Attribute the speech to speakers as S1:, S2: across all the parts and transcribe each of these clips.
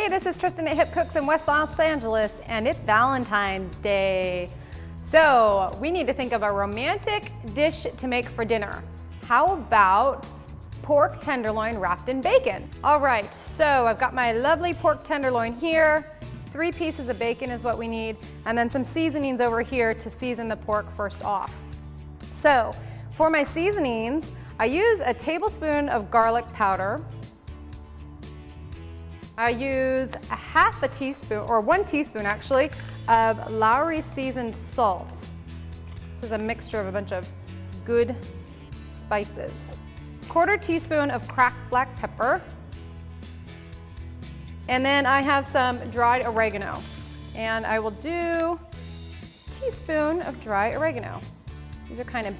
S1: Hey, this is Tristan at Hip Cooks in West Los Angeles, and it's Valentine's Day. So we need to think of a romantic dish to make for dinner. How about pork tenderloin wrapped in bacon? All right, so I've got my lovely pork tenderloin here. 3 pieces of bacon is what we need, and then some seasonings over here to season the pork first off. So for my seasonings, I use a tablespoon of garlic powder. I use a half a teaspoon, or 1 teaspoon actually, of Lowry seasoned salt. This is a mixture of a bunch of good spices. 1/4 teaspoon of cracked black pepper. And then I have some dried oregano. And I will do a teaspoon of dry oregano. These are kind of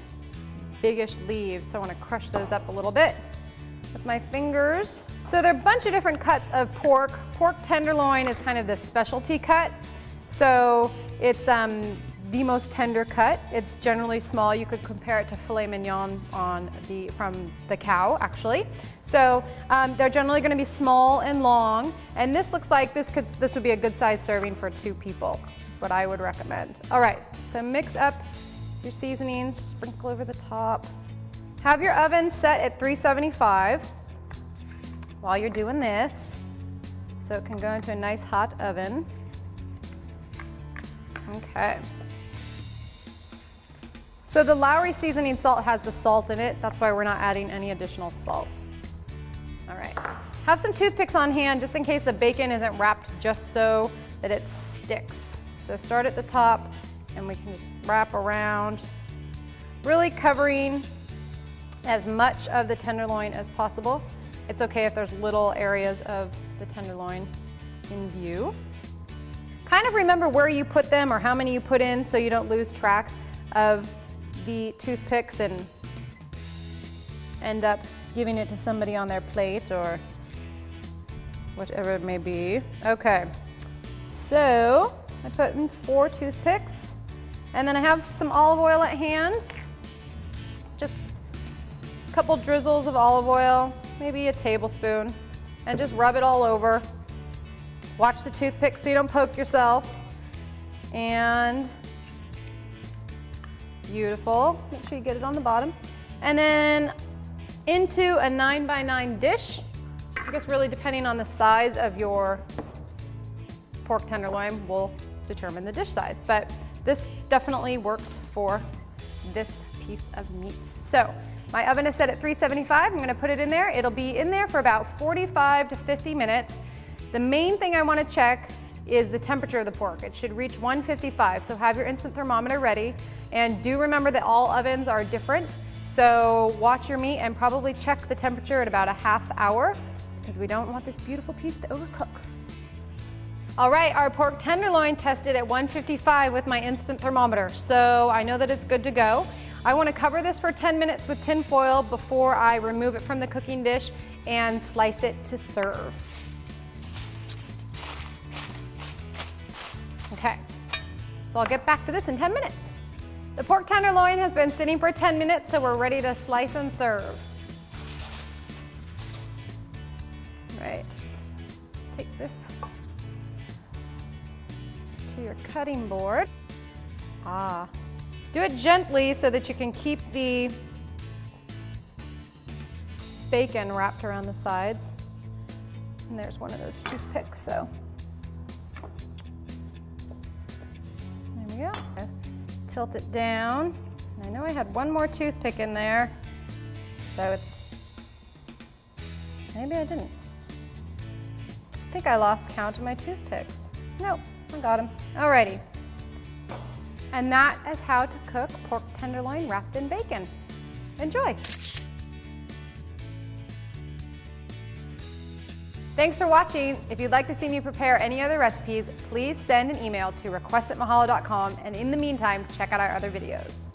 S1: biggish leaves, so I want to crush those up a little bit with my fingers. So there are a bunch of different cuts of pork. Pork tenderloin is kind of the specialty cut. So it's the most tender cut. It's generally small. You could compare it to filet mignon from the cow, actually. So they're generally going to be small and long. And this looks like this would be a good size serving for 2 people. That's what I would recommend. All right, so mix up your seasonings, sprinkle over the top. Have your oven set at 375 while you're doing this, so it can go into a nice hot oven. Okay. So the Lowry seasoning salt has the salt in it. That's why we're not adding any additional salt. All right. Have some toothpicks on hand just in case the bacon isn't wrapped just so that it sticks. So start at the top and we can just wrap around, really covering as much of the tenderloin as possible. It's okay if there's little areas of the tenderloin in view. Kind of remember where you put them or how many you put in so you don't lose track of the toothpicks and end up giving it to somebody on their plate or whatever it may be. Okay, so I put in 4 toothpicks, and then I have some olive oil at hand. Just a couple drizzles of olive oil, maybe a tablespoon, and just rub it all over. Watch the toothpick so you don't poke yourself. And beautiful. Make sure you get it on the bottom. And then into a 9x9 dish. I guess really depending on the size of your pork tenderloin will determine the dish size. But this definitely works for this piece of meat. So my oven is set at 375. I'm going to put it in there. It'll be in there for about 45 to 50 minutes. The main thing I want to check is the temperature of the pork. It should reach 155, so have your instant thermometer ready. And do remember that all ovens are different, so watch your meat and probably check the temperature at about a ½ hour because we don't want this beautiful piece to overcook. All right, our pork tenderloin tested at 155 with my instant thermometer, so I know that it's good to go. I want to cover this for 10 minutes with tin foil before I remove it from the cooking dish and slice it to serve. Okay, so I'll get back to this in 10 minutes. The pork tenderloin has been sitting for 10 minutes, so we're ready to slice and serve. All right, just take this to your cutting board. Do it gently so that you can keep the bacon wrapped around the sides. And there's one of those toothpicks, so. There we go. Tilt it down. I know I had one more toothpick in there, so it's, maybe I didn't. I think I lost count of my toothpicks. Nope, I got them. Alrighty. And that is how to cook pork tenderloin wrapped in bacon. Enjoy. Thanks for watching. If you'd like to see me prepare any other recipes, please send an email to request@mahalo.com, and in the meantime, check out our other videos.